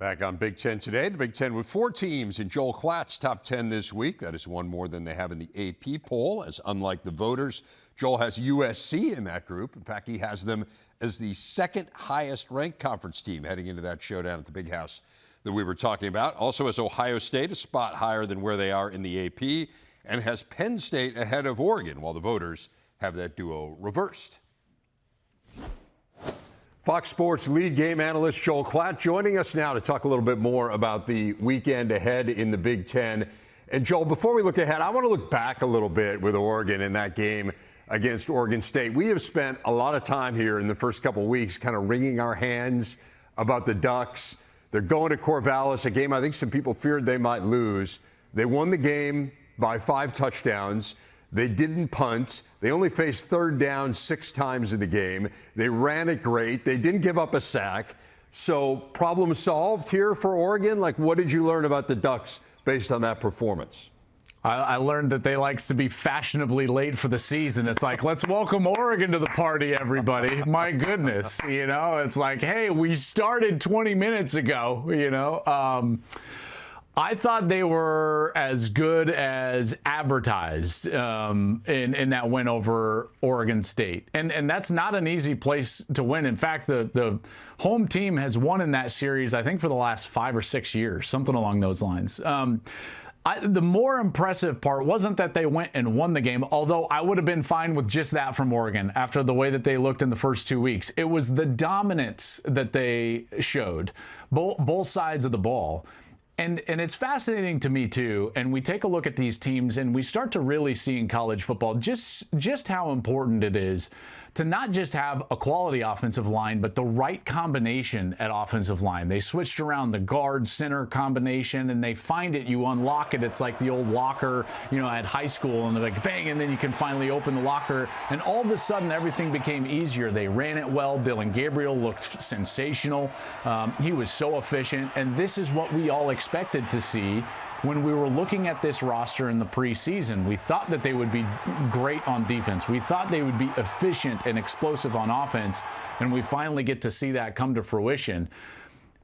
Back on Big Ten today, the Big Ten with 4 teams in Joel Klatt's top 10 this week. That is one more than they have in the AP poll, as unlike the voters, Joel has USC in that group. In fact, he has them as the second highest ranked conference team heading into that showdown at the Big House that we were talking about. Also has Ohio State a spot higher than where they are in the AP, and has Penn State ahead of Oregon, while the voters have that duo reversed. Fox Sports lead game analyst Joel Klatt joining us now to talk a little bit more about the weekend ahead in the Big Ten. And Joel, before we look ahead, I want to look back a little bit with Oregon in that game against Oregon State. We have spent a lot of time here in the first couple of weeks kind of wringing our hands about the Ducks. They're going to Corvallis, a game I think some people feared they might lose. They won the game by 5 touchdowns. They didn't punt. They only faced third down 6 times in the game. They ran it great. They didn't give up a sack. So problem solved here for Oregon? Like, what did you learn about the Ducks based on that performance? I learned that they like to be fashionably late for the season. It's like, let's welcome Oregon to the party, everybody. My goodness, it's like, hey, we started 20 minutes ago, I thought they were as good as advertised in that win over Oregon State. And that's not an easy place to win. In fact, the home team has won in that series, I think, for the last 5 or 6 years, something along those lines. The more impressive part wasn't that they went and won the game, although I would have been fine with just that from Oregon after the way that they looked in the first 2 weeks. It was the dominance that they showed, both sides of the ball. And it's fascinating to me, too, and we take a look at these teams and we start to really see in college football just how important it is to not just have a quality offensive line, but the right combination at offensive line. They switched around the guard-center combination, and they find it, you unlock it. It's like the old locker, at high school, and they're like, bang, and then you can finally open the locker, and all of a sudden, everything became easier. They ran it well. Dylan Gabriel looked sensational. He was so efficient, and this is what we all expected to see. When we were looking at this roster in the preseason, we thought that they would be great on defense. We thought they would be efficient and explosive on offense, and we finally get to see that come to fruition.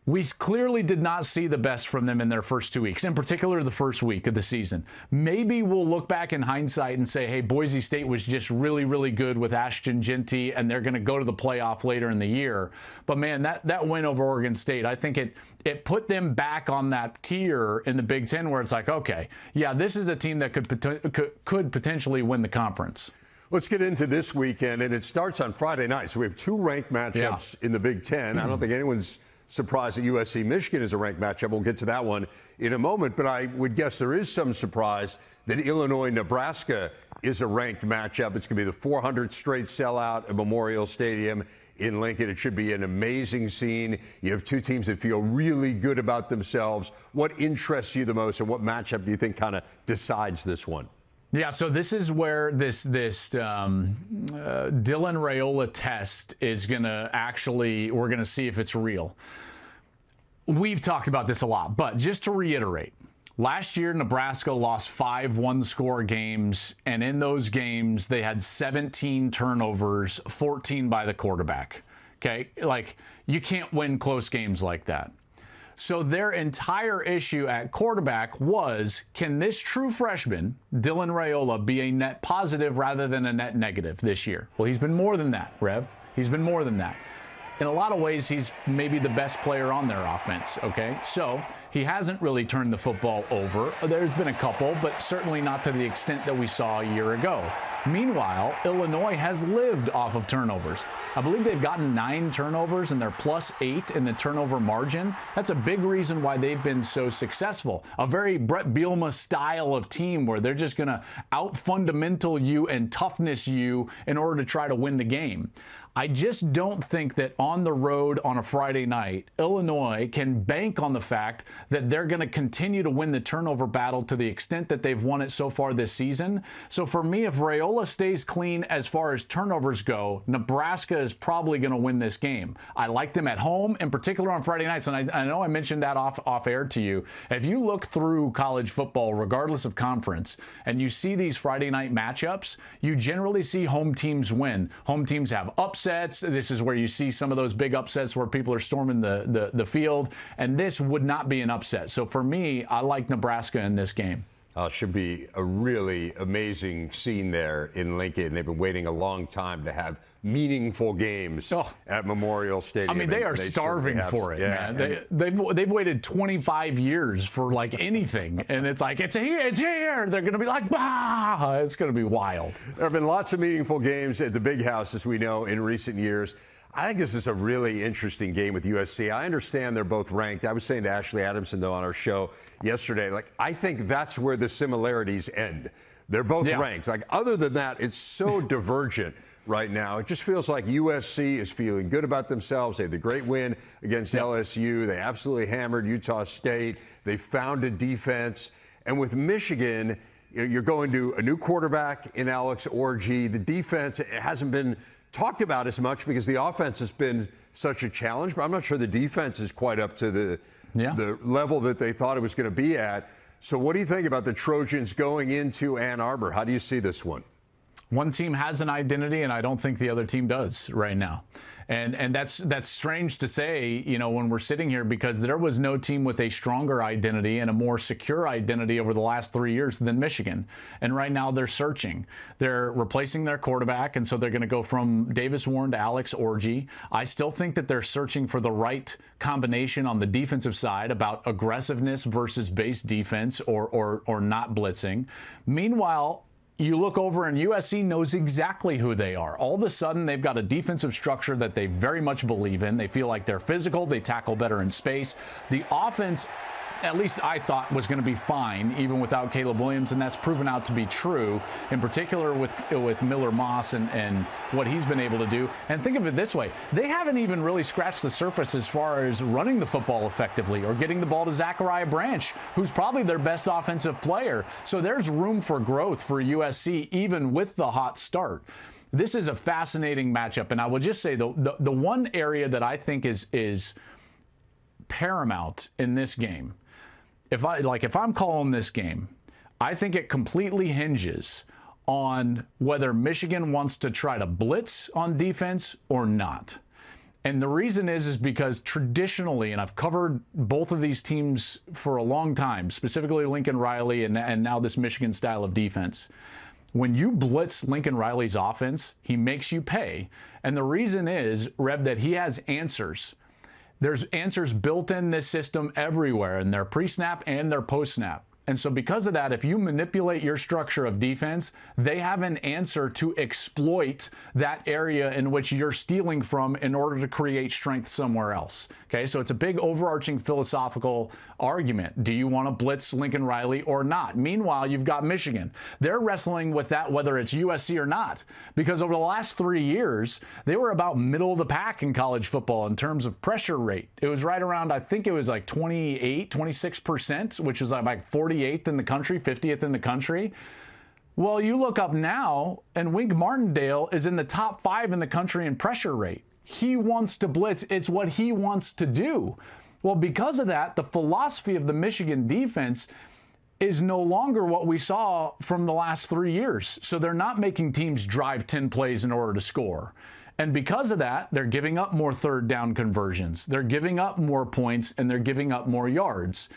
We clearly did not see the best from them in their first 2 weeks, in particular the first week of the season. Maybe we'll look back in hindsight and say, hey, Boise State was just really, really good with Ashton Jeanty, and they're going to go to the playoff later in the year. But, man, that win over Oregon State, I think it put them back on that tier in the Big Ten where it's like, okay, yeah, this is a team that could potentially win the conference. Let's get into this weekend, and it starts on Friday night. So we have 2 ranked matchups in the Big Ten. I don't think anyone's surprised that USC-Michigan is a ranked matchup. We'll get to that one in a moment, but I would guess there is some surprise that Illinois-Nebraska is a ranked matchup. It's going to be the 400th straight sellout at Memorial Stadium in Lincoln. It should be an amazing scene. You have 2 teams that feel really good about themselves. What interests you the most, and what matchup do you think kind of decides this one? Yeah, so this is where this Dylan Raiola test is going to we're going to see if it's real. We've talked about this a lot, but just to reiterate, last year Nebraska lost 5 one-score games, and in those games they had 17 turnovers, 14 by the quarterback. Okay, like, you can't win close games like that. So their entire issue at quarterback was, can this true freshman, Dylan Raiola, be a net positive rather than a net negative this year? Well, he's been more than that, Rev. He's been more than that. In a lot of ways, he's maybe the best player on their offense, okay? So he hasn't really turned the football over. There's been a couple, but certainly not to the extent that we saw a year ago. Meanwhile, Illinois has lived off of turnovers. I believe they've gotten 9 turnovers, and they're +8 in the turnover margin. That's a big reason why they've been so successful. A very Brett Bielema style of team where they're just going to out-fundamental you and toughness you in order to try to win the game. I just don't think that on the road on a Friday night, Illinois can bank on the fact that they're going to continue to win the turnover battle to the extent that they've won it so far this season. So for me, if Raiola stays clean as far as turnovers go, Nebraska is probably going to win this game. I like them at home, in particular on Friday nights, and I know I mentioned that off air to you. If you look through college football, regardless of conference, and you see these Friday night matchups, you generally see home teams win. Home teams have upset upsets. This is where you see some of those big upsets where people are storming the field, and this would not be an upset. So for me, I like Nebraska in this game. Should be a really amazing scene there in Lincoln. They've been waiting a long time to have meaningful games at Memorial Stadium. I mean, they are starving for it, man. They've waited 25 years for like anything, and it's like, it's here. They're going to be like, bah! It's going to be wild. There have been lots of meaningful games at the Big House, as we know, in recent years. I think this is a really interesting game with USC. I understand they're both ranked. I was saying to Ashley Adamson, though, on our show yesterday, like, I think that's where the similarities end. They're both ranked. Like, other than that, it's so divergent right now. It just feels like USC is feeling good about themselves. They had the great win against LSU. They absolutely hammered Utah State. They found a defense. And with Michigan, you're going to a new quarterback in Alex Orji. The defense, it hasn't been talked about as much because the offense has been such a challenge, but I'm not sure the defense is quite up to the level that they thought it was going to be at. So what do you think about the Trojans going into Ann Arbor? How do you see this one? One team has an identity, and I don't think the other team does right now. And that's strange to say, you know, when we're sitting here, because there was no team with a stronger identity and a more secure identity over the last 3 years than Michigan. And right now they're searching. They're replacing their quarterback, and so they're going to go from Davis Warren to Alex Orji. I still think that they're searching for the right combination on the defensive side about aggressiveness versus base defense or not blitzing. Meanwhile, you look over and USC knows exactly who they are. All of a sudden, they've got a defensive structure that they very much believe in. They feel like they're physical. They tackle better in space. The offense, at least I thought, was going to be fine even without Caleb Williams, and that's proven out to be true, in particular with Miller Moss and what he's been able to do. And think of it this way. They haven't even really scratched the surface as far as running the football effectively or getting the ball to Zachariah Branch, who's probably their best offensive player. So there's room for growth for USC even with the hot start. This is a fascinating matchup, and I will just say the one area that I think is paramount in this game, if I'm calling this game, I think it completely hinges on whether Michigan wants to try to blitz on defense or not. And the reason is because traditionally, and I've covered both of these teams for a long time, specifically Lincoln Riley and now this Michigan style of defense, when you blitz Lincoln Riley's offense, he makes you pay. And the reason is, Rev, that he has answers. There's answers built in this system everywhere, in their pre-snap and their post-snap. And so because of that, if you manipulate your structure of defense, they have an answer to exploit that area in which you're stealing from in order to create strength somewhere else. Okay, so it's a big overarching philosophical argument. Do you want to blitz Lincoln Riley or not? Meanwhile, you've got Michigan. They're wrestling with that whether it's USC or not, because over the last 3 years, they were about middle of the pack in college football in terms of pressure rate. It was right around, I think it was like 26%, which was like 48th in the country, 50th in the country. Well, you look up now, and Wink Martindale is in the top 5 in the country in pressure rate. He wants to blitz. It's what he wants to do. Well, because of that, the philosophy of the Michigan defense is no longer what we saw from the last 3 years. So they're not making teams drive 10 plays in order to score. And because of that, they're giving up more third down conversions. They're giving up more points, and they're giving up more yards.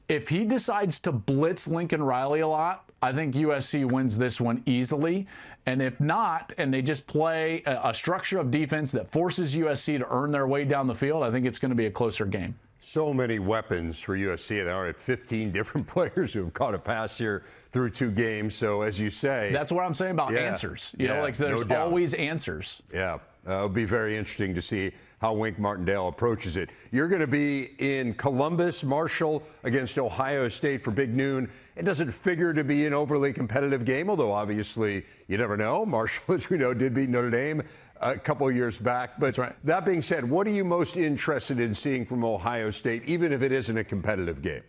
If he decides to blitz Lincoln Riley a lot, I think USC wins this one easily. And if not, and they just play a structure of defense that forces USC to earn their way down the field, I think it's going to be a closer game. So many weapons for USC. They are at 15 different players who have caught a pass here through 2 games. So as you say, that's what I'm saying about answers. You know, like there's always answers. Yeah, it'll be very interesting to see how Wink Martindale approaches it. You're going to be in Columbus, Marshall against Ohio State for Big Noon. It doesn't figure to be an overly competitive game, although obviously you never know. Marshall, as we know, did beat Notre Dame a couple of years back. But that being said, what are you most interested in seeing from Ohio State, even if it isn't a competitive game?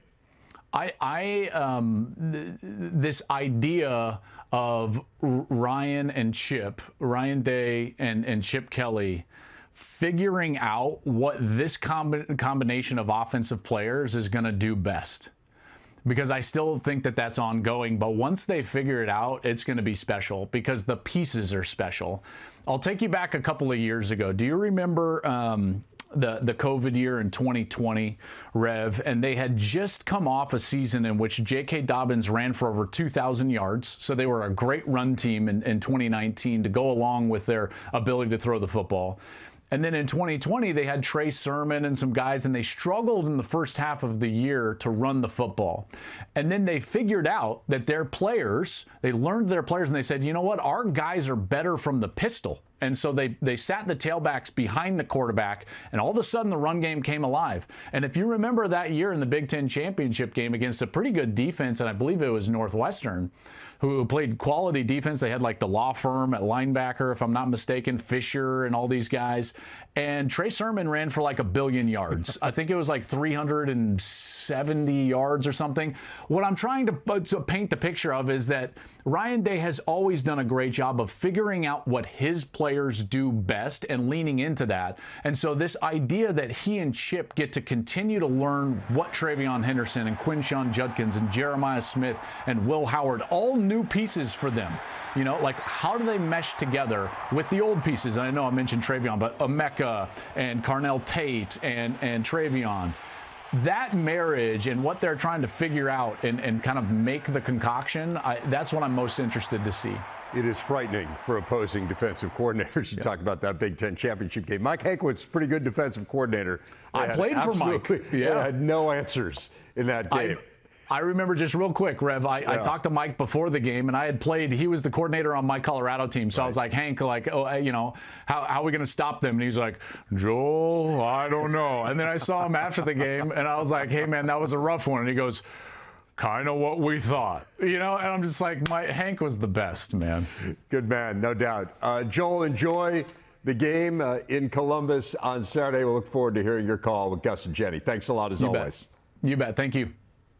This idea of Ryan Day and Chip Kelly figuring out what this combination of offensive players is going to do best. because I still think that that's ongoing. But once they figure it out, it's going to be special because the pieces are special. I'll take you back a couple of years ago. Do you remember the COVID year in 2020, Rev? And they had just come off a season in which J.K. Dobbins ran for over 2,000 yards. So they were a great run team in 2019 to go along with their ability to throw the football. And then in 2020, they had Trey Sermon and some guys, and they struggled in the first half of the year to run the football. And then they figured out that their players, they learned their players, and they said, you know what, our guys are better from the pistol. And so they sat the tailbacks behind the quarterback, and all of a sudden the run game came alive. And if you remember that year in the Big Ten championship game against a pretty good defense, and I believe it was Northwestern, who played quality defense. They had like the law firm at linebacker, if I'm not mistaken, Fisher and all these guys. And Trey Sermon ran for like 1 billion yards. I think it was like 370 yards or something. What I'm trying to paint the picture of is that Ryan Day has always done a great job of figuring out what his players do best and leaning into that. And so this idea that he and Chip get to continue to learn what Travion Henderson and Quinshon Judkins and Jeremiah Smith and Will Howard, all new pieces for them. You know, like how do they mesh together with the old pieces? And I know I mentioned Travion, but Emeka and Carnell Tate and Travion. That marriage and what they're trying to figure out and kind of make the concoction, that's what I'm most interested to see. It is frightening for opposing defensive coordinators. You talk about that Big Ten championship game. Mike Hankwitz, pretty good defensive coordinator. I played for Mike. Yeah. They had no answers in that game. I remember just real quick, Rev, I talked to Mike before the game, and I had played, he was the coordinator on my Colorado team. So I was like, Hank, like, oh, you know, how are we going to stop them? And he's like, Joel, I don't know. And then I saw him after the game, and I was like, hey, man, that was a rough one. And he goes, kind of what we thought, you know, and I'm just like, Hank was the best, man. Good man, no doubt. Joel, enjoy the game in Columbus on Saturday. We'll look forward to hearing your call with Gus and Jenny. Thanks a lot as always. You bet. Thank you.